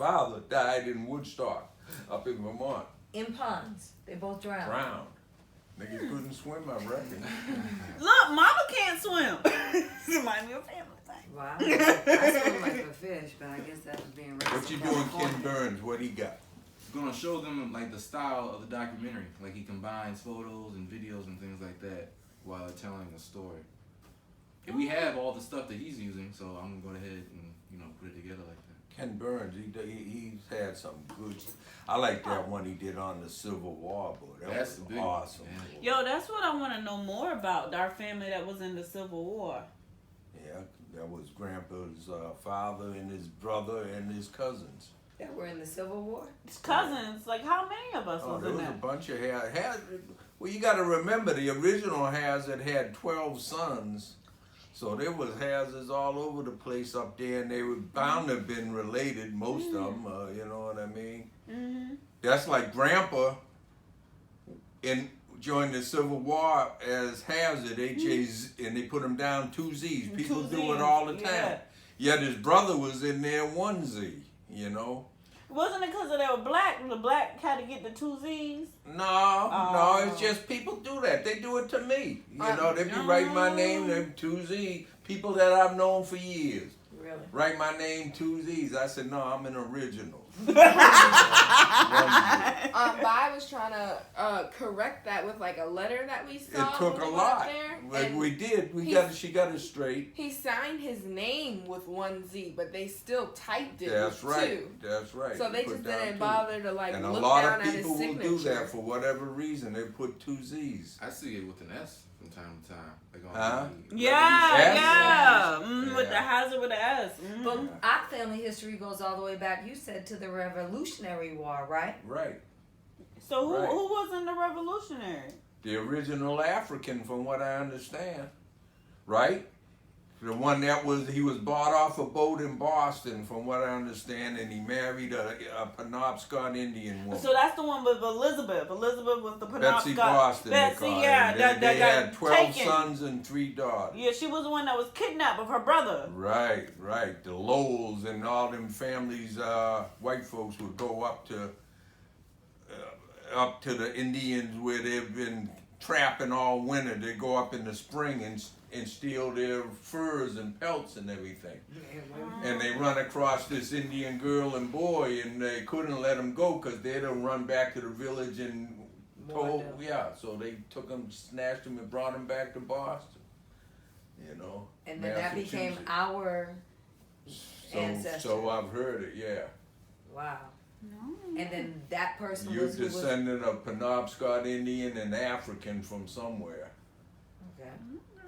father died in Woodstock, up in Vermont. In ponds. They both drowned. Drowned. Niggas couldn't swim, I reckon. Look, mama can't swim. It reminds me of family thing. Wow. I swim like a fish, but I guess that was being raised. What you in doing, Ken California. Burns? What he got? Gonna show them like the style of the documentary. Like he combines photos and videos and things like that while telling a story. And we have all the stuff that he's using, so I'm gonna go ahead and put it together like that. Ken Burns, he's had some good. I like that one he did on the Civil War, boy. That That's was the big one, awesome. man. Yo, that's what I want to know more about. Our family that was in the Civil War. Yeah, that was Grandpa's father and his brother and his cousins. That were in the Civil War? His cousins, like how many of us Oh, was there in was a that? bunch of well, you got to remember the original Hazard had 12 sons, so there was Hazards all over the place up there, and they were bound to have been related, most of them. You know what I mean? Mm-hmm. That's like Grandpa during the Civil War as Hazard, H-A-Z, and they put him down 2 Z's. People Two do Zs, it all the time. yeah. Yet his brother was in there 1 Z, you know? Wasn't it because they were black? The black had to get the 2 Z's? No, it's just people do that. They do it to me. You know, they be writing my name, they're 2 Z. People that I've known for years. Really? Write my name 2 Z's. I said, no, I'm an original. But I was trying to correct that with like a letter that we saw. It took when a we went lot. up there, But and we did. She got it straight. he signed his name with 1 Z, but they still typed it That's with right. 2. That's right. So they Put just down didn't 2. bother to like And a look lot down of at his people will signature. do that for whatever reason. They put 2 Z's. I see it with an S from time to time. Like on Huh? the Yeah, Yes. yeah. With Yeah. the Hazard with the S. Mhm. But our family history goes all the way back, you said, to the Revolutionary War, right? Right. So who Right. who was in the Revolutionary? The original African, from what I understand. Right? The one he was bought off a boat in Boston, from what I understand, and he married a Penobscot Indian woman. So that's the one with Elizabeth. Elizabeth was the Penobscot. Betsy Boston. Betsy, they call her. yeah, And that they had got 12 taken. sons and 3 daughters. Yeah, she was the one that was kidnapped with her brother. Right. The Lowells and all them families, white folks would go up to the Indians where they've been trapping all winter. They go up in the spring and steal their furs and pelts and everything. And they run across this Indian girl and boy, and they couldn't let them go because they'd have run back to the village and told, so they took them, snatched them, and brought them back to Boston. You know. And then that became Massachusetts. our ancestor. So I've heard it, yeah. Wow. And then that person You're was who was... descendant of Penobscot Indian and African from somewhere. Okay.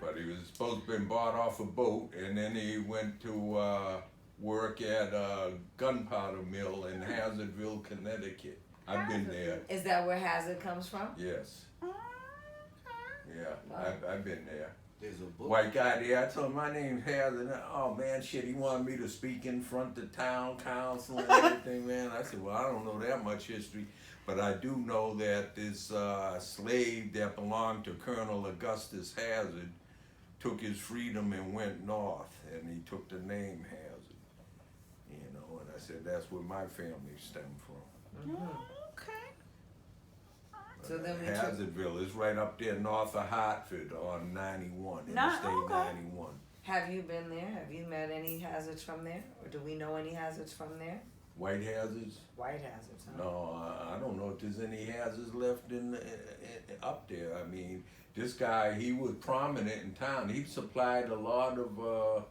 But he was supposed to have been bought off a boat, and then he went to work at a gunpowder mill in Hazardville, Connecticut. I've been there. Is that where Hazard comes from? Yes. Yeah, I've been there. There's a book. White guy there, I told him my name's Hazard. Oh man, shit, he wanted me to speak in front of town council and everything, man. I said, well, I don't know that much history, but I do know that this slave that belonged to Colonel Augustus Hazard took his freedom and went north, and he took the name Hazard. You know, and I said, that's where my family stemmed from. Okay. So then we Hazardville is right up there north of Hartford on 91, Interstate Okay. 91. Have you been there? Have you met any Hazards from there? Or do we know any Hazards from there? White Hazards? White Hazards, huh? No, I don't know if there's any hazards left up there. I mean, this guy, he was prominent in town. He supplied a lot of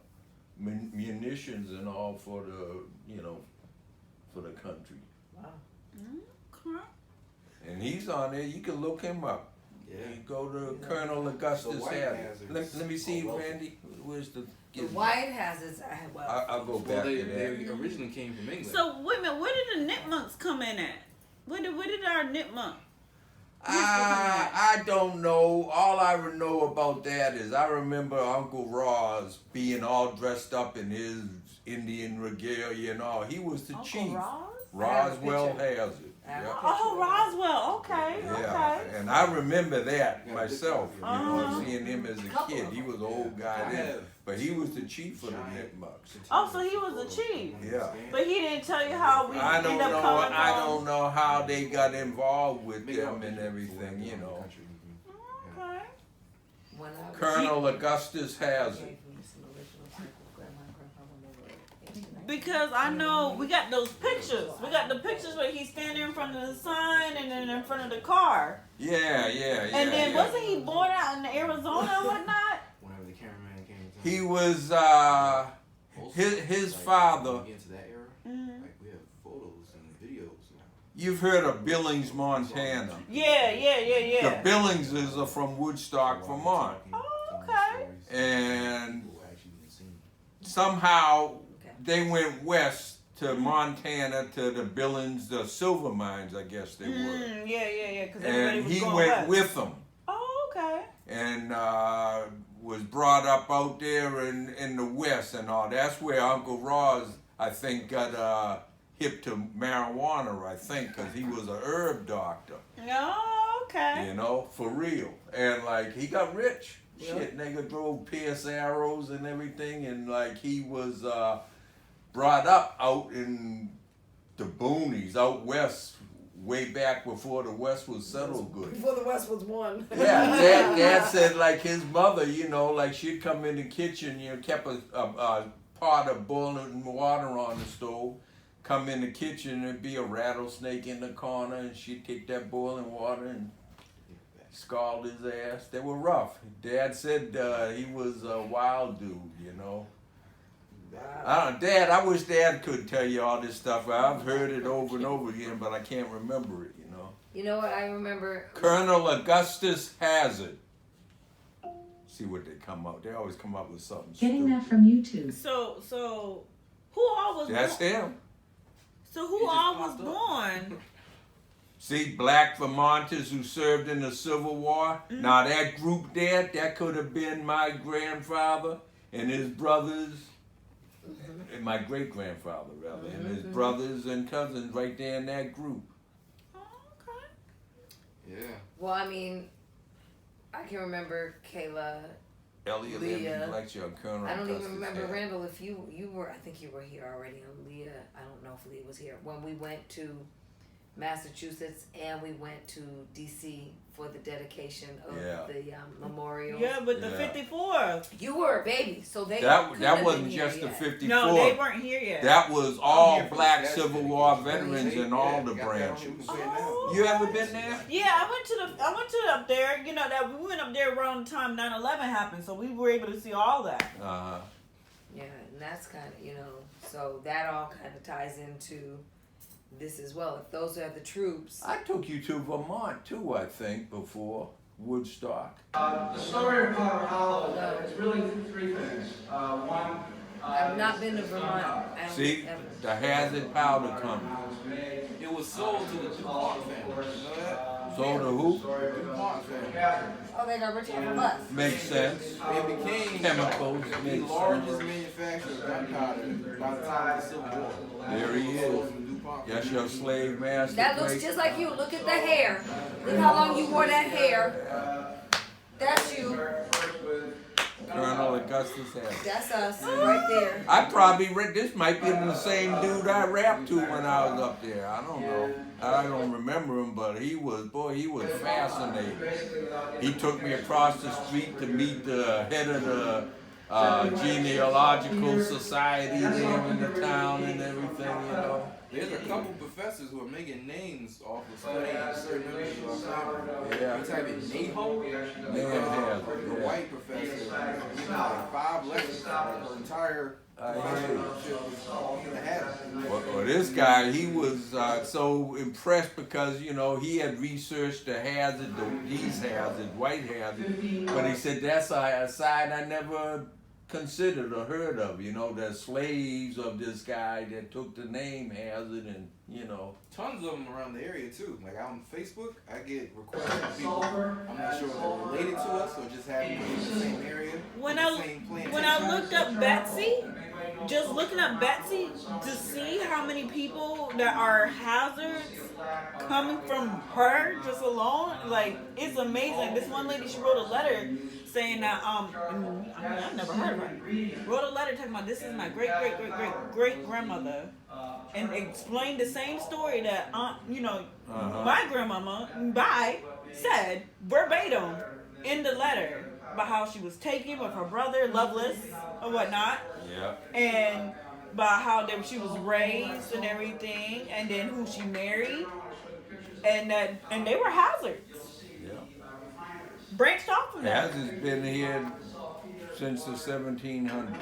munitions and all for the country. Wow. Okay. And he's on there. You can look him up. Yeah. You go to Colonel Augustus The White Hazard. Hazards. Let me see, Oh, well. Randy. Where's the? The White Hazards, I'll go Well, back they to that. originally came from England. So wait a minute, where did the Nipmunks come in at? Where did our Nipmunk? I don't know. All I know about that is I remember Uncle Roz being all dressed up in his Indian regalia and all. He was the Uncle chief. Roz? Roswell picture. has it. I have a Yeah. picture. Oh, Roswell. Okay. Yeah, Okay. and I remember that myself, you know, Uh-huh. seeing him as a kid. He was an old guy then, but he was the chief of the Nipmucks. Oh, so he was the chief. Yeah. But he didn't tell you how we I don't ended up know. coming I from. don't know how they got involved with them and everything. You know, Okay. When I was- Colonel Augustus has it. Gave me some original samples. Grandma and grandpa remember it. Because I know we got those pictures. We got the pictures where he's standing in front of the sign and then in front of the car. Yeah, yeah, yeah. And then yeah. wasn't he born out in Arizona and whatnot? Whenever the cameraman came to He was his father. Get into that era, Mhm. like we have photos and videos. You've heard of Billings, Montana. Yeah, yeah, yeah, The yeah. Billingses are from Woodstock, Vermont. Oh, okay. And somehow Okay. they went west to Montana to the Billings, the silver mines, I guess they were. Yeah, yeah, yeah. Because everybody And was he going went west. with them Oh, okay. and was brought up out there in the west and all. That's where Uncle Roz, I think, got hip to marijuana, I think, because he was a herb doctor, Oh, okay. you know, for real. And like, he got rich. Yeah. Shit, nigga drove Pierce Arrows and everything, and like, he was brought up out in the boonies, out west, way back before the West was settled good. Before the West was won. Yeah, dad said like his mother, you know, like she'd come in the kitchen, you know, kept a pot of boiling water on the stove, come in the kitchen and be a rattlesnake in the corner, and she'd take that boiling water and scald his ass. They were rough. Dad said he was a wild dude, you know. Dad, I wish Dad could tell you all this stuff. I've heard it over and over again, but I can't remember it, you know. You know what? I remember. Colonel Augustus Hazard. See what they come up. They always come up with something Getting stupid. that from YouTube. So who all was That's born? him. So who He just all was popped up. born? See, black Vermonters who served in the Civil War. Now that group there, that could have been my grandfather and his brothers, and my great grandfather rather, and his brothers and cousins right there in that group. Oh, okay. Yeah. Well, I mean, I can remember Kayla. Elliot Leah. Lecture on Colonel I don't Augustus even remember Hazard. Randall. If you were, I think you were here already. And Leah, I don't know if Leah was here when we went to Massachusetts and we went to DC for the dedication of Yeah. the memorial. Yeah, but the Yeah. 54. You were a baby, so they That couldn't have wasn't been here just the yet. 54. No, they weren't here yet. That was all here for black the Civil dedication. War veterans in all the branches. Oh. You ever been there? Yeah, I went to up there. You know that we went up there around the time 9/11 happened, so we were able to see all that. Uh-huh. Yeah, and that's kind of, so that all kind of ties into this as well. If those are the troops. I took you to Vermont too, I think, before Woodstock. The story of Potter Hollow is really three things. One, I've not been to Vermont. I don't See, ever. the Hazard Powder Company. It was sold to the DuPont family. You know that? Sold to who? DuPont family. Oh, they got rich off of us. Makes sense. It became Chemicals the makes largest sense. manufacturer of gunpowder by the time of the Civil War. There he Sold is. from DuPont That's family. your slave master. That looks break. just like you. Look at the hair. Look how long you wore that hair. That's you. Colonel Augustus Hazard. That's us right there. I probably read this. Might be the same dude I rapped to when I was up there. I don't know. I don't remember him, but he was fascinating. He took me across the street to meet the head of the genealogical society there in the town and everything, you know. There's a couple professors who are making names off of studying certain members of our family. Yeah. You type in Naho, Hazard, the yeah. white professor, you know, like 5 lectures, like her entire I hear you. professorship was in the Hazard. Well, this guy, he was so impressed because, you know, he had researched the hazard, these hazards, white hazard, but he said that's a side I never considered or heard of, you know, the slaves of this guy that took the name Hazard and, you know. Tons of them around the area too. Like on Facebook, I get requests from people. I'm not sure if they're related to us or just happen to be in the same area. When with I the same plantation. when I looked up Betsy, just looking up Betsy to see how many people that are hazards coming from her just alone, like, it's amazing. This one lady, she wrote a letter saying that I've never heard of her. Wrote a letter talking about this is my great grandmother, and explained the same story that my grandmama said verbatim in the letter about how she was taken with her brother Loveless or whatnot. Yeah. And about how she was raised and everything, and then who she married, and they were hazards. Yeah. Branched off from that. Hazard's been here since the 1700s.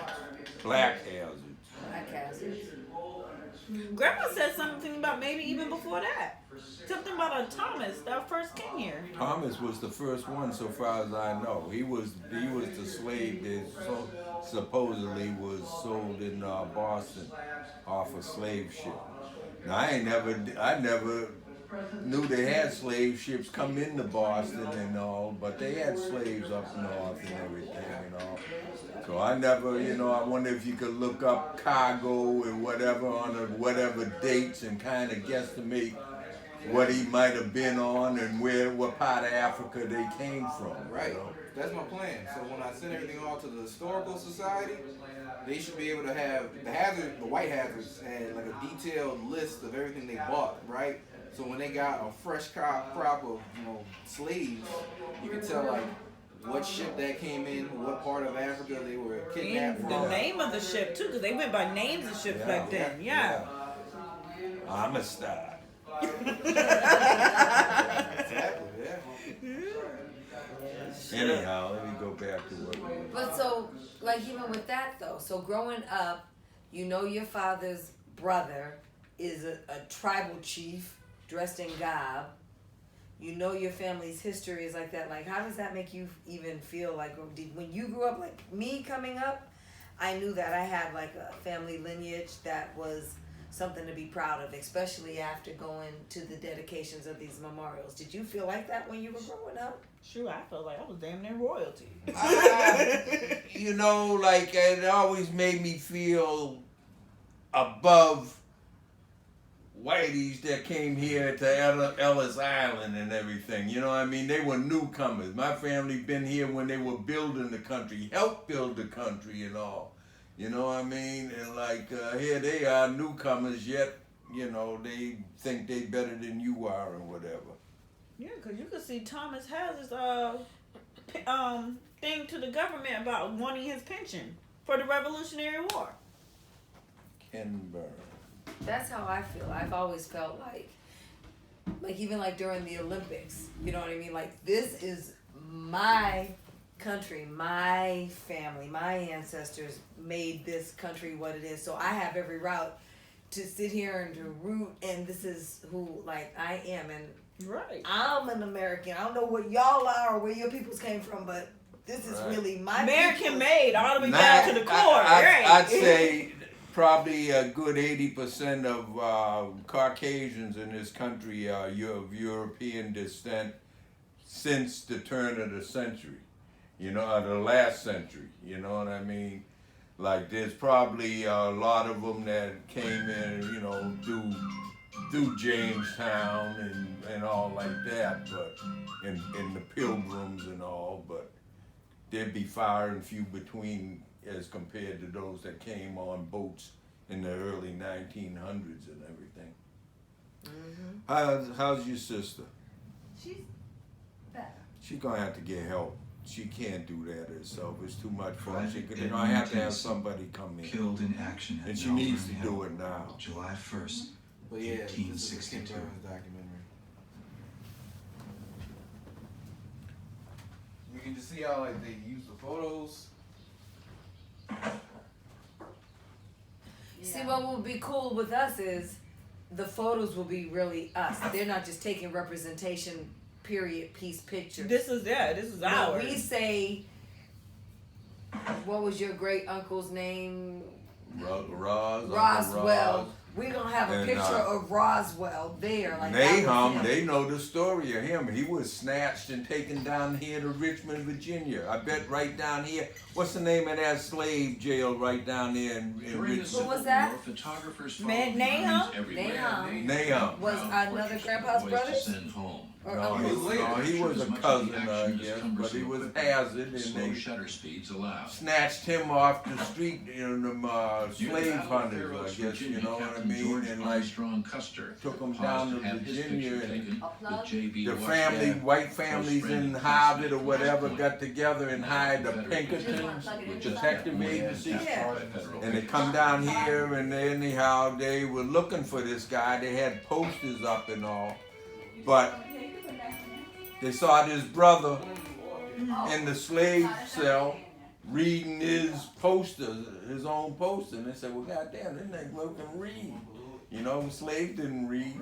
Black hazards. Black hazards. Grandma said something about maybe even before that. Something about a Thomas that first came here. Thomas was the first one, so far as I know. He was the slave that supposedly was sold in Boston off a slave ship. Now I never knew they had slave ships come into Boston and all, but they had slaves up north and everything and all. So I never, I wonder if you could look up cargo and whatever on whatever dates and kind of guesstimate what he might have been on and what part of Africa they came from. Right. That's my plan. So when I send everything off to the Historical Society, they should be able to have the white hazards had like a detailed list of everything they bought, right? So when they got a fresh crop of slaves, you can tell like what ship that came in, what part of Africa they were kidnapped And from. the name of the ship too, because they went by names of ships back then. Yeah. I'm a star. Exactly. Yeah. Anyhow, let me go back to what we were. But so, like, even with that though, so growing up, your father's brother is a tribal chief dressed in garb. Your family's history is like that. Like, how does that make you even feel like, when you grew up, like me coming up, I knew that I had like a family lineage that was something to be proud of, especially after going to the dedications of these memorials. Did you feel like that when you were growing up? Sure, I felt like I was damn near royalty. Like it always made me feel above whiteys that came here to Ellis Island and everything. They were newcomers. My family been here when they were building the country, helped build the country and all. And like here they are newcomers, yet they think they better than you are and whatever. Yeah, because you could see Thomas Hazard's thing to the government about wanting his pension for the Revolutionary War. Ken Burns. That's how I feel. I've always felt like even like during the Olympics, you know what I mean? Like, this is my country, my family, my ancestors made this country what it is. So I have every right to sit here and to root, and this is who like I am, and Right. I'm an American. I don't know what y'all are or where your peoples came from, but this is really my American peoples. made all the way down to the core. Right. I'd say probably a good 80% of Caucasians in this country are of European descent since the turn of the century, the last century, you know what I mean? Like, there's probably a lot of them that came in, through Jamestown and all like that, but in the Pilgrims and all, but there'd be far and few between as compared to those that came on boats in the early 1900s and everything. Mm-hmm. How's your sister? She's better. She's gonna have to get help. She can't do that herself. It's too much for her. She's gonna have to have somebody come in. Killed in action at And she Malvern needs to Hill, do it now. July 1st, But yeah, this is the Ken 1862. Burns documentary. You can just see how like they use the photos. See, what will be cool with us is the photos will be really us. They're not just taking representation, period, piece pictures. This is ours. We say, what was your great uncle's name? Roz. Roswell. We're gonna have a And, picture of Roswell there. Like that was Nahum, him. they know the story of him. He was snatched and taken down here to Richmond, Virginia. I bet right down here. What's the name of that slave jail right down there in During the Richmond? Civil was that? War, photographers Man, followed Nahum? Marines everywhere. Nahum. Nahum. Was Proud another portraits of grandpa's boys brother? to send home. Or No, uncle? he was a Much of the cousin, action I is guess, but cumbersome he was equipment. hazard, and Slow they shutter speeds allowed. snatched him off the street in them Near the slave Battle of hunters, Fair I Oaks, guess, you Virginia, know what I Captain mean? George And like Armstrong Custer took him paused down to to have his Virginia picture and taken Upload? with J.B. the Washington. family, white families Close friend in and Harvard or classmate whatever West got Point. together and hired the Pinkertons, detective agency. And they come down here and anyhow they were looking for this guy. They had posters up and all. But they saw this brother in the slave cell reading his poster, his own poster. And they said, well, goddamn, this nigga can read. You know, slaves didn't read.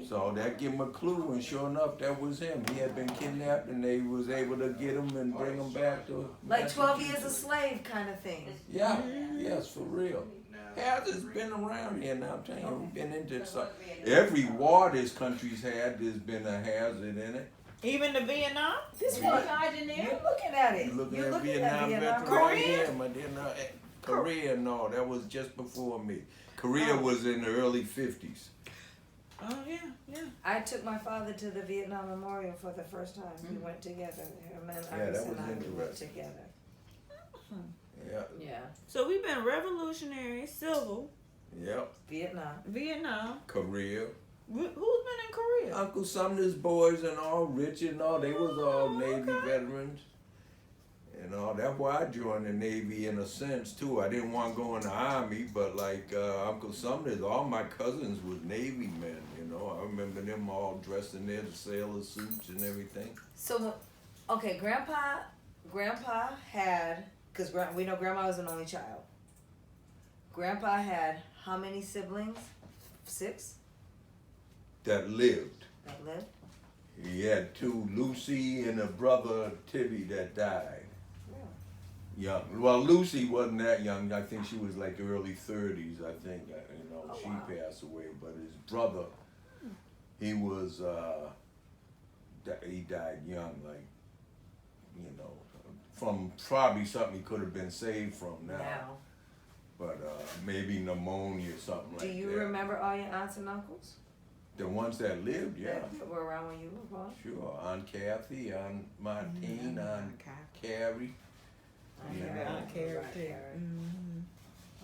So that gave him a clue, and sure enough, that was him. He had been kidnapped, and they was able to get him and bring him back to Like 12 years a slave kind of thing. Yeah, yes, for real. Hazard's been around here now. I'm telling you, we've been into some. Every war this country's had, there's been a hazard in it. Even the Vietnam? This one, you're looking at it. You looking You're at looking Vietnam at Vietnam. veteran right Korea? here, my dear. No, Korea, no, that was just before me. Korea was in the early 50s. Oh yeah, yeah. I took my father to the Vietnam Memorial for the first time. We went together. Him and Yeah, that Iris was and I went interesting. together. Yeah, Yeah. So we've been revolutionary, civil, yep. Vietnam. Vietnam. Korea. Who's been in Korea? Uncle Sumner's boys and all, Richard and all, they was all Navy veterans. And all. That's why I joined the Navy in a sense too. I didn't want to go in the Army, but like Uncle Sumner's, all my cousins was Navy men, you know. I remember them all dressed in their sailor suits and everything. So, okay, Grandpa had, because we know Grandma was an only child. Grandpa had how many siblings? 6 That lived. that lived? He had 2, Lucy and a brother Tibby that died. Young. Well, Lucy wasn't that young. I think she was like early 30s. I think you know Oh, she wow. passed away. But his brother, he was he died young, like you know, from probably something he could have been saved from now. But maybe pneumonia or something Do like you that. remember all your aunts and uncles? The ones that lived? Yeah, That were around when you were born? sure. Aunt Kathy, Aunt Martine, Aunt Carrie. Yeah. Aunt Carrie, Right, too. Carrie.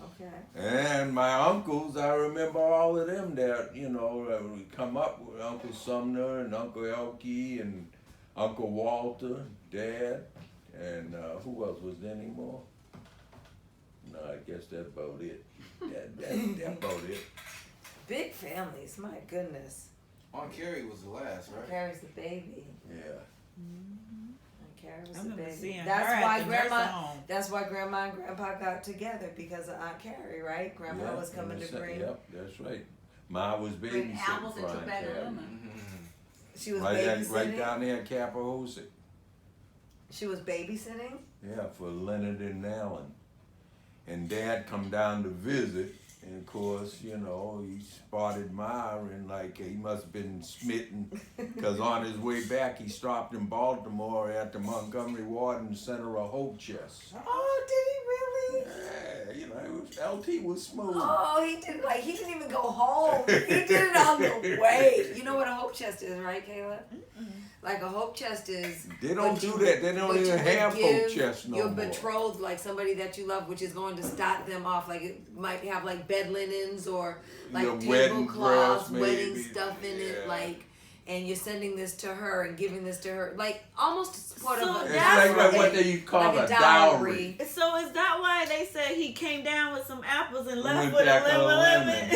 Okay. And my uncles, I remember all of them that, you know, would come up with Uncle Sumner and Uncle Elkie and Uncle Walter, Dad, and who else was there anymore? No, I guess that's about it. That's about it. Big families, my goodness. Aunt Carrie was the last, right? Carrie's the baby. Yeah. Carrie was I the remember baby. seeing That's her why at the Grandma. nursing home. That's why Grandma and Grandpa got together because of Aunt Carrie, right? Grandma Yeah, was coming to bring. Yep, that's right. Ma was Bring babysitting apples for into Aunt bed Carrie. aluminum. She was Right babysitting. down there at Capahosek. She was babysitting. Yeah, for Leonard and Allen. And Dad come down to visit, and of course, you know, he spotted Ma, and like he must have been smitten, because on his way back he stopped in Baltimore at the Montgomery Ward and sent her a hope chest. Oh, did he really? Yeah, you know, LT was smooth. Oh, he did. Like he didn't even go home. He did it on the way. You know what a hope chest is, right, Kayla? Like a hope chest is. They don't what do you- that. They don't what you even would have hope give chests no your more. betrothed, like somebody that you love, which is going to start them off. Like it might have like bed linens or like Your wedding tablecloths, dress, wedding maybe. stuff in it, Yeah. like. And you're sending this to her and giving this to her, like almost part So of a. It's that's like what they call like a dowry. So is that why they said he came down with some apples and left Went with a back on a lemon?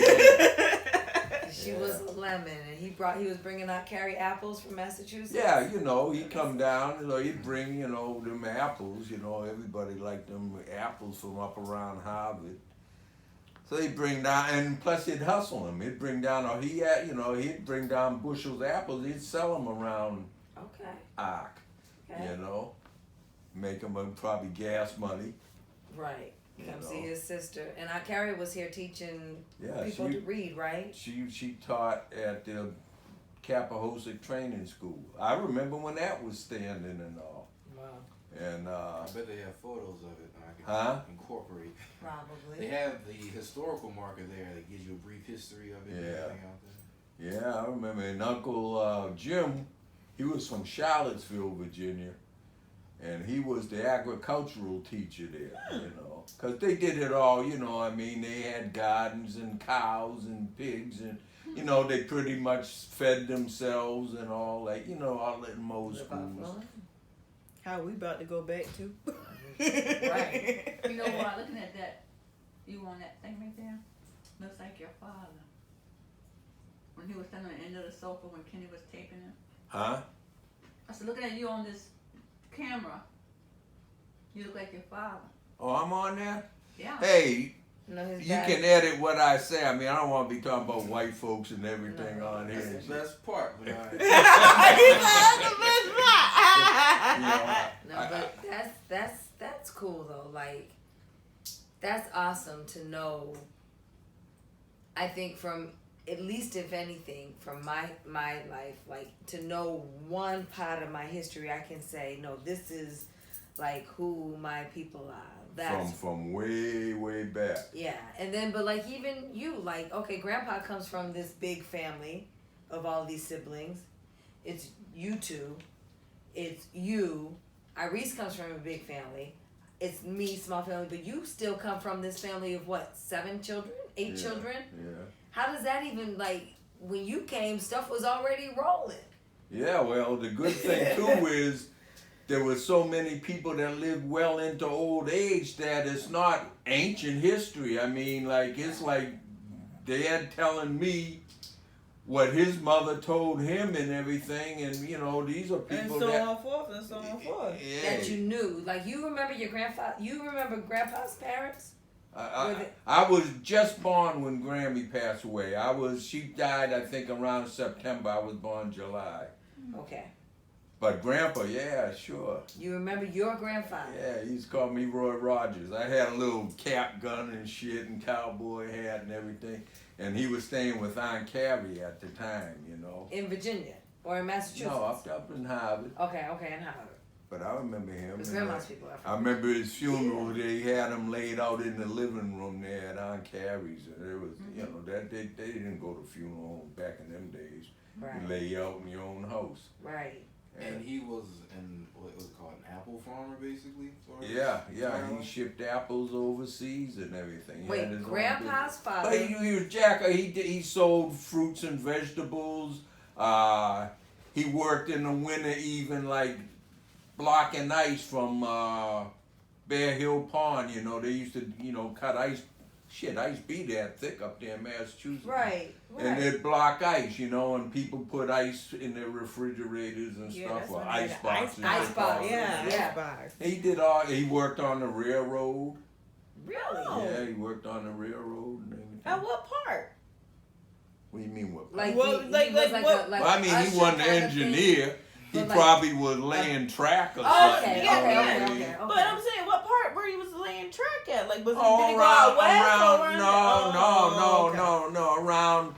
She was a lemon, and he was bringing out Carrie apples from Massachusetts. Yeah, you know, he'd come down, you know, he'd bring, you know, them apples, you know, everybody liked them apples from up around Harvard. So he'd bring down, and plus he'd hustle them. He'd bring down, or he'd bring down bushels of apples. He'd sell them around Okay. Ark, Okay. you know, make them probably gas money. Right. You Come know. see his sister. And our Carrie was here teaching Yeah, people she- to read, right? She taught at the Capahosic Training School. I remember when that was standing and all. Wow. And I bet they have photos of it. I can Huh? incorporate. They Probably. have the historical marker there that gives you a brief history of it and Yeah. everything out there. yeah, I remember. And Uncle Jim, he was from Charlottesville, Virginia, and he was the agricultural teacher there. You know, because they did it all. You know, I mean, they had gardens and cows and pigs and. You know, they pretty much fed themselves and all that. You know, all that in most Live schools. off of- How we about to go back to? Right. You know what, looking at that, you on that thing right there, looks like your father. When he was standing on the end of the sofa when Kenny was taping him. Huh? I said, looking at you on this camera, you look like your father. Oh, I'm on there? Yeah. Hey, No, his you dad. can edit what I say. I mean, I don't want to be talking about white folks and everything No. on here. That's and the shit. best part. But You know, No, but that's cool though. Like, that's awesome to know. I think from at least if anything from my life, like to know one part of my history, I can say no. This is like who my people are. That's from way back. yeah, and then but like even you, like okay, Grandpa comes from this big family of all these siblings. It's you two. It's you. Iris comes from a big family. It's me, small family, but you still come from this family of what, 7 children? 8 Yeah, children? Yeah. How does that even like when you came, stuff was already rolling. Yeah, well, the good thing too is there were so many people that lived well into old age that it's not ancient history. I mean, like it's like Dad telling me what his mother told him and everything, and you know these are And people so that on forth and so on forth. yeah. That you knew. Like you remember your grandfather, you remember Grandpa's parents? I was just born when Grammy passed away. She died I think around September. I was born July. Okay. But Grandpa, yeah, sure. You remember your grandfather? Yeah, he used to call me Roy Rogers. I had a little cap gun and shit and cowboy hat and everything. And he was staying with Aunt Carrie at the time, you know. In Virginia or in Massachusetts? No, up in Harvard. Okay, in Howard. But I remember him. Because and, grandma's people are I from remember his funeral. They had him laid out in the living room there at Aunt Carrie's, and it was, you know, that they didn't go to funeral back in them days. Right. You lay out in your own house. Right. And he was what was it called, an apple farmer, basically? Sort of? Yeah, he shipped apples overseas and everything. He had his Wait, own Grandpa's business. father. But he was Jack. He sold fruits and vegetables. He worked in the winter, even like blocking ice from Bear Hill Pond. You know, they used to, you know, cut ice. Shit, ice be that thick up there in Massachusetts. Right. And they'd block ice, you know, and people put ice in their refrigerators and Yeah, stuff, that's or when ice they had boxes. the ice box, Yeah, Yeah. ice box. He he worked on the railroad. Really? Oh. Yeah, he worked on the railroad and everything. At what part? What do you mean what? Like, Well, he like was what- Well, I mean, he usher wasn't the kind of thing? engineer. He But like- probably was laying track or Oh, something. okay, you know okay, what I okay, mean? okay. But I'm saying, what part where he was laying track at? Like, was it, Oh, did he go out west or around, around? no, around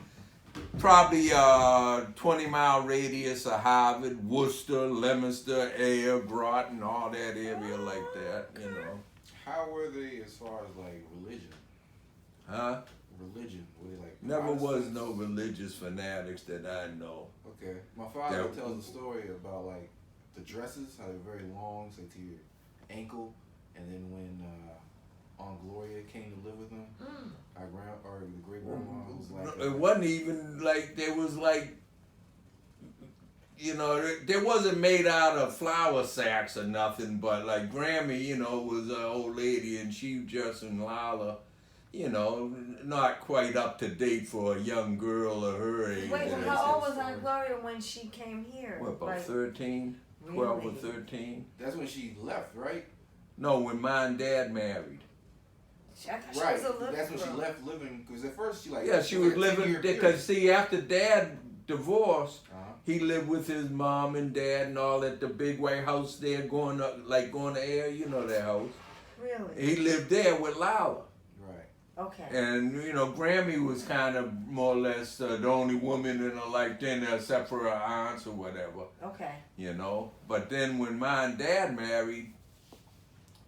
probably 20-mile radius of Harvard, Worcester, Leominster, Air, Groton, all that area like that, you know. How were they as far as like religion? Huh? Religion, were they like Never was Protestants? no religious fanatics that I know. Okay, my father That- tells a story about like the dresses, how they're very long, say to your ankle, and then when Aunt Gloria came to live with them, our the great grandma who was like, It wasn't even like there was like, you know, there wasn't made out of flour sacks or nothing, but like Grammy, you know, was an old lady and she just and Lala, you know, not quite up to date for a young girl of her age. Wait, And how old was it's- Aunt Gloria when she came here? What, about Like, 13? 12 or really? 13? that's when she left, right? No, when my and dad married. I thought she Right. was a little That's when she girl. left living. Because at first she like Yeah, she was like a living, 10-year period. because see, after dad divorced, Uh-huh. he lived with his mom and dad and all at the big white house there going up, like going to air, you know that house. Really? He lived there with Lala. Right. Okay. And, you know, Grammy was kind of more or less the only woman in her life then, except for her aunts or whatever, Okay. you know. But then when my and dad married,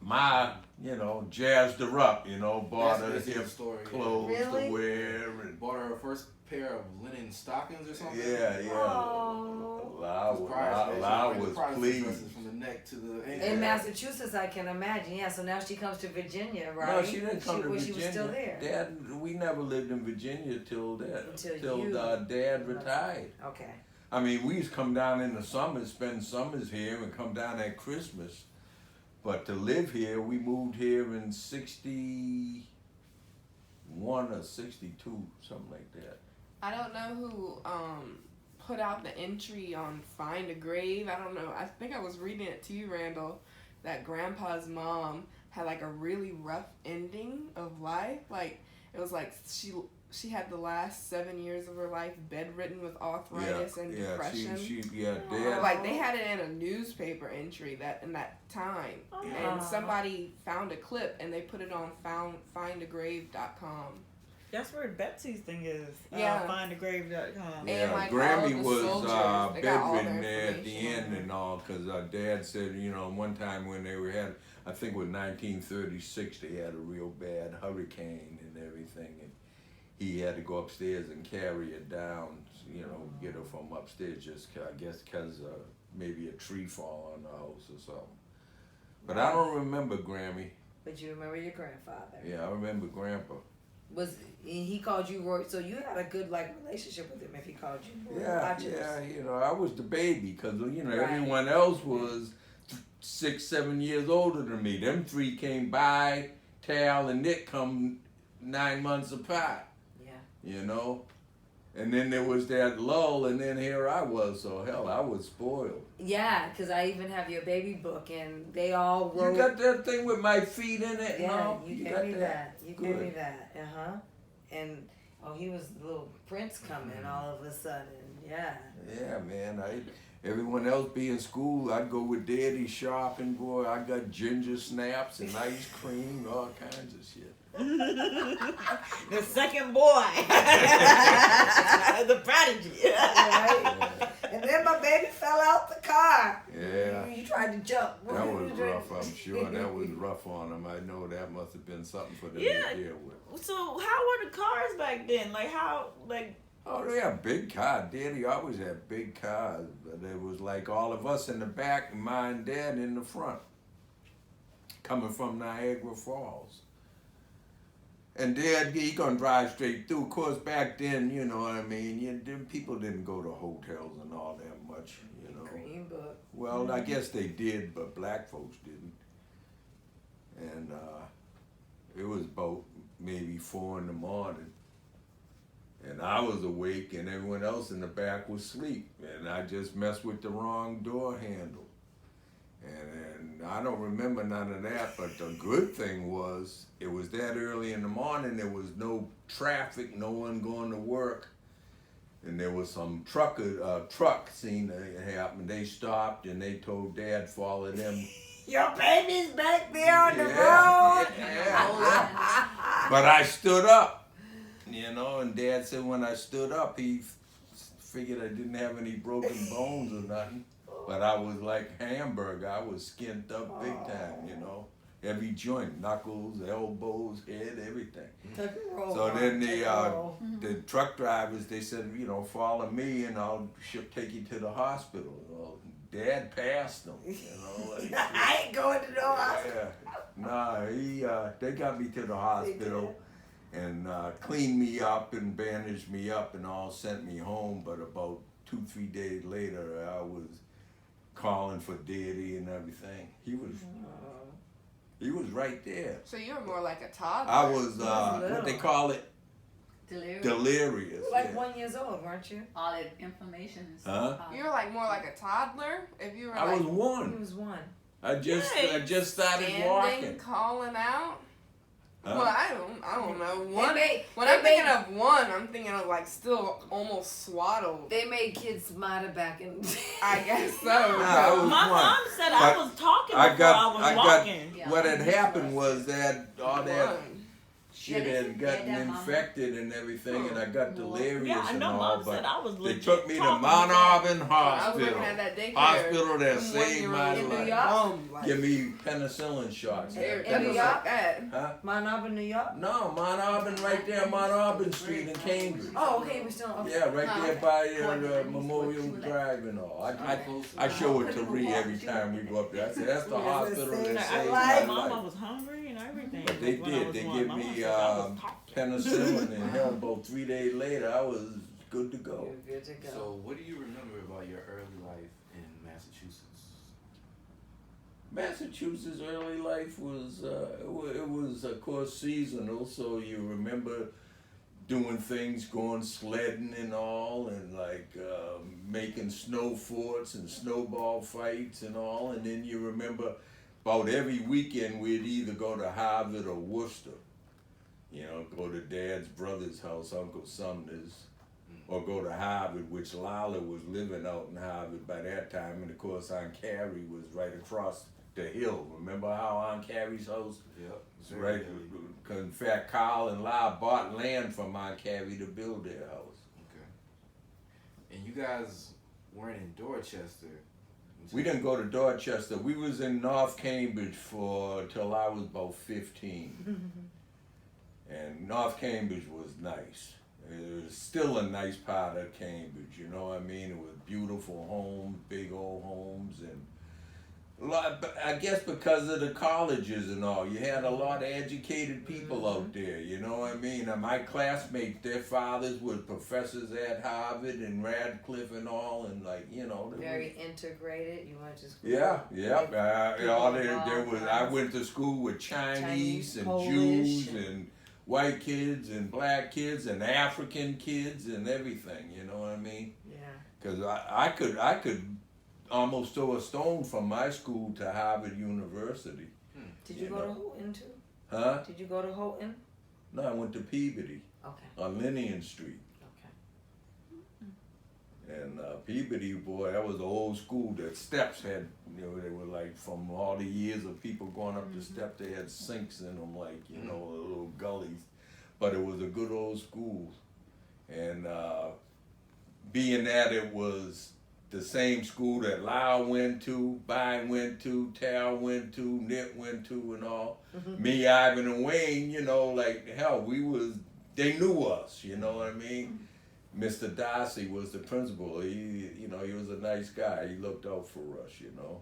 Ma, you know, jazzed her up, you know, bought her That's hip the story. clothes Really? to wear. And, Bought her first pair of linen stockings or something. yeah. Oh. Lala was pleased. Dresses from the neck to the ankle. In Massachusetts, I can imagine. Yeah. So now she comes to Virginia, right? No, she didn't come to when Virginia. She was still there. Dad, we never lived in Virginia till Until you- Dad retired. Okay. I mean, we used to come down in the summer, spend summers here, and come down at Christmas. But to live here, we moved here in 61 or 62, something like that. I don't know who put out the entry on Find a Grave. I don't know. I think I was reading it to you, Randall, that Grandpa's mom had like a really rough ending of life. Like it was like she had the last 7 years of her life bedridden with arthritis and depression. Dad. Like they had it in a newspaper entry that in that time, and somebody found a clip and they put it on findagrave.com. That's where Betsy's thing is. Yeah. Findagrave.com. And, like, all Grammy the was soldiers, they got all their bedridden there at the information on end her. and all, because Dad said, you know, one time when they had, I think it was 1936, they had a real bad hurricane and everything, and he had to go upstairs and carry her down, you know, get her from upstairs, just I guess because maybe a tree fall on the house or something. But I don't remember Grammy. But you remember your grandfather. Yeah, I remember Grandpa. He called you Roy? So you had a good relationship with him if he called you Roy. Yeah, you know, I was the baby because, you know, Right. everyone else was 6, 7 years older than me. Them three came by, Tal and Nick come 9 months apart. Yeah. You know? And then there was that lull, and then here I was, so hell, I was spoiled. Yeah, because I even have your baby book, and they all wrote. You got that thing with my feet in it? Yeah, No? you gave got me that. You gave Good. me that. And he was the little prince coming all of a sudden. Yeah. Yeah, man. Everyone else be in school, I'd go with Daddy shopping, boy. I got ginger snaps and ice cream, all kinds of shit. The second boy. The prodigy. Right? And then my baby fell out the car. Yeah. You tried to jump. That was rough, I'm sure. That was rough on them. I know that must have been something for them Yeah. to deal with. So how were the cars back then? Oh, they had big cars. Daddy always had big cars. But it was like all of us in the back and my and Dad in the front. Coming from Niagara Falls. And Dad, he gonna drive straight through. Of course, back then, you know what I mean, people didn't go to hotels and all that much, you know. Green book. Well, I guess they did, but black folks didn't. And it was about maybe 4 in the morning. And I was awake and everyone else in the back was asleep. And I just messed with the wrong door handle. And I don't remember none of that, but the good thing was, it was that early in the morning, there was no traffic, no one going to work. And there was some truck seen it happen. They stopped and they told Dad follow them. Your baby's back there on the Yeah, road. yeah. But I stood up, you know, and Dad said when I stood up, he figured I didn't have any broken bones or nothing. But I was like hamburger. I was skinned up big time, you know. Every joint, knuckles, elbows, head, everything. So then the truck drivers, they said, you know, follow me and I'll take you to the hospital. Well, Dad passed them, you know. Like, I ain't going to no hospital. yeah. Nah, they got me to the hospital and cleaned me up and bandaged me up and all, sent me home. But about 2-3 days later, I was calling for Daddy and everything. He was right there. So you were more like a toddler. I was what they call it, Delirious. delirious. You were like yeah. 1 year old, weren't you? All that information and Huh? stuff. You were like more like a toddler. If you were I like was He one. was 1. I just started standing, walking. calling out. Well, I don't know. One. made- When they I'm thinking made- of one, I'm thinking of like still almost swaddled. They made kids smarter back in. I guess so. Nah, I was My one. mom said I But was talking I before I got, was I got. walking. Yeah. What had happened was that all that One. shit Yeah, had gotten that mama. infected and everything, and I got delirious Yeah, I and know. all. Mom But said I was they legit took me to talking Mount before. Auburn I was Hospital. working at that daycare. Hospital that One saved year my old In New life. York? bum, like, Give me penicillin shots. they're- In that New was York? like that. Huh? Mount Auburn, New York. No, Mount Auburn, right there, Mount Auburn Street in Cambridge. Oh, okay, we still. Okay. Yeah, right Huh. there by Memorial Drive and all. I show it to Ree every time we go up there. I say, that's the Yeah, hospital that's that it. saved I my like my mom. I life. was hungry and everything. But they when I did. was They one. give My mom me said I was talking. penicillin and hell, about 3 days later, I was good to go. You're good to go. So, what do you remember about your early life in Massachusetts? Massachusetts' early life was it was of course seasonal, so you remember doing things, going sledding and all, and like making snow forts and snowball fights and all, and then you remember about every weekend we'd either go to Harvard or Worcester, you know, go to Dad's brother's house, Uncle Sumner's, or go to Harvard, which Lila was living out in Harvard by that time, and of course Aunt Carrie was right across the hill. Remember how Aunt Carrie's house? Yep. It's right. In fact, Carl and Lyle bought land from Aunt Carrie to build their house. Okay. And you guys weren't in Dorchester. We didn't go to Dorchester. We was in North Cambridge till I was about 15. And North Cambridge was nice. It was still a nice part of Cambridge, you know what I mean? It was beautiful homes, big old homes, and I guess because of the colleges and all, you had a lot of educated people out there, you know what I mean? And my classmates, their fathers were professors at Harvard and Radcliffe and all, and like, you know. Very integrated. You went to school. Yeah, yeah. People All of there all was. I kinds. went to school with Chinese and Polish Jews and- and white kids and black kids and African kids and everything. You know what I mean? Yeah. Because I could almost throw a stone from my school to Harvard University. Did you You go know. to Houghton too? Huh? Did you go to Houghton? No, I went to Peabody Okay. on Linian Street. Okay. And Peabody, boy, that was the old school. The steps had, you know, they were like from all the years of people going up the steps, they had sinks in them, like, you know, little gullies. But it was a good old school. And being that it was the same school that Lyle went to, Bine went to, Tal went to, Nip went to, and all. Me, Ivan, and Wayne, you know, like, hell, they knew us, you know what I mean? Mr. Darcy was the principal. He was a nice guy. He looked out for us, you know.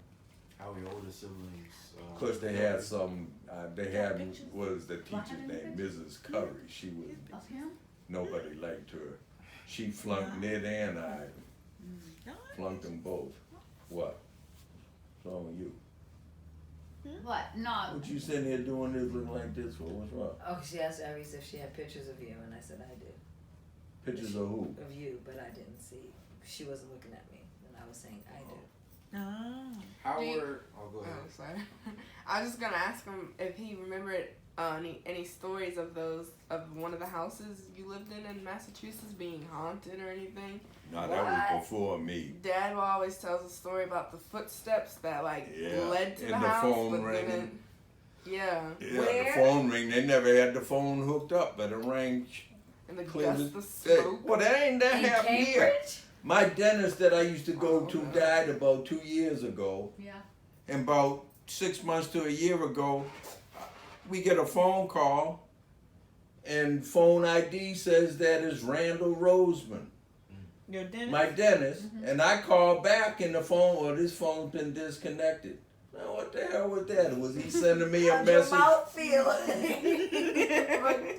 How were your older siblings? Of course, they had was the teacher's name, Mrs. Curry. She was, Of him? nobody liked her. She flunked Ned and Ivan. Flunked them both. What? What's wrong with you? What? No. What you sitting here doing this looking like this for? What's wrong? Oh, she asked Aries if she had pictures of you, and I said I did. Pictures of who? Of you, but I didn't see. She wasn't looking at me, and I was saying I did. Ah. How Do you- were? Oh, go ahead. Oh, sorry. I was just gonna ask him if he remembered any stories of one of the houses you lived in Massachusetts being haunted or anything. No, that was before me. Dad always tells a story about the footsteps that Yeah, led to and the the house, phone but ringing. didn't. Yeah, Yeah, Where? the phone ring. They never had the phone hooked up, but it rang and the clear. dust, the Hey, smoke. well, that ain't that In happened here. Cambridge? My dentist that I used to go Oh, to no. died about 2 years ago. Yeah. And about 6 months to a year ago, we get a phone call, and phone ID says that is Randall Roseman, Your dentist? my dentist. And I call back, and this phone's been disconnected. Now, what the hell was that? Was he sending me a How'd your message? mouth feel?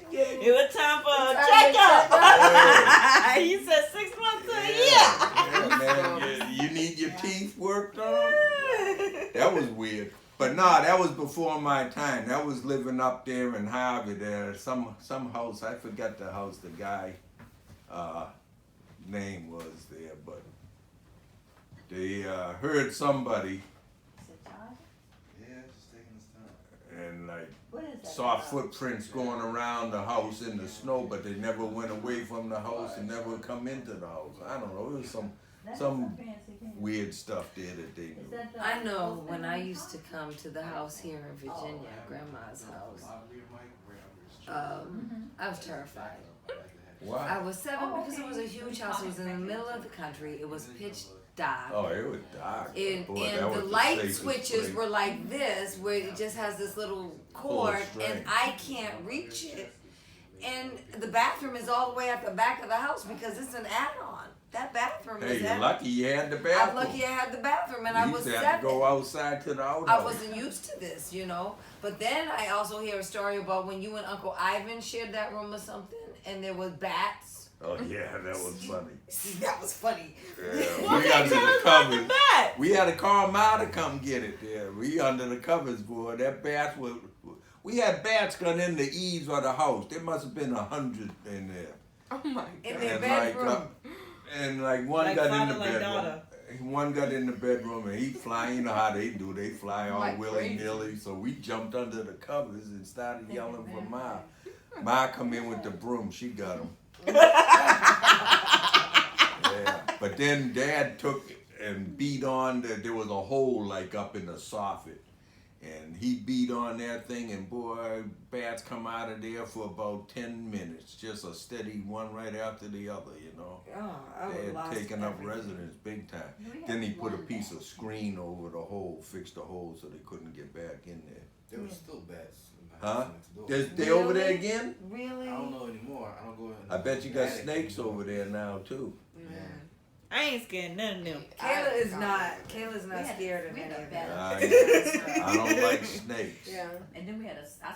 It was time for a Time to checkup. You said 6 months to a year. Yeah, man, you need your teeth worked on? That was weird. But nah, that was before my time. That was living up there in Harvard. There, some house. I forgot the house. The guy name was there, but they heard somebody Is it Todd? Yeah, just taking his time. and like What is that? saw footprints going around the house in the snow, but they never went away from the house and never come into the house. I don't know. It was some weird stuff there that they knew. I know when I used to come to the house here in Virginia, Grandma's house, I was terrified. Why? I was 7 because it was a huge house. It was in the middle of the country. It was pitch dark. Oh, it was dark. And, Boy, that and was the the light safest switches place. were like this, where it just has this little cord, and strength. I can't reach it. And the bathroom is all the way at the back of the house because it's an add-on. That bathroom Hey, is you're heavy. lucky you had the I'm bathroom. lucky I had the bathroom, and We I used was to have 7. to go outside to the I outhouse. wasn't used to this, you know. But then I also hear a story about when you and Uncle Ivan shared that room or something, and there was bats. Oh yeah, that was funny. See, that was funny. Yeah, Well, we okay, under tell the us about the covers. bat. We had to call Ma to come get it there. We under the covers, boy. That bat was. We had bats gun in the eaves of the house. There must have been 100 in there. Oh my In god. their And bedroom. And like one Like got in father, the like bedroom. daughter. One got in the bedroom and he fly. You know how they do? They fly all Like willy nilly. So we jumped under the covers and started yelling for Ma. Ma come in with the broom. She got him. Yeah. But then Dad took and beat on. There was a hole like up in the soffit. And he beat on that thing, and boy, bats come out of there for about 10 minutes. Just a steady one right after the other, you know. Oh, I They would had lost taken up everything. residence big time. We had Then he put a one piece bat. of screen over the hole, fixed the hole so they couldn't get back in there. There were still bats in the Huh? house next door. They over there Really? again? Really? I don't know anymore. I don't go in. I bet you got attic snakes anymore. over there now too. Man. I ain't scared none of them. Kayla's I- not. Kayla's We not had- scared of we any had a of bat. that. I don't like snakes. Yeah. And then we had I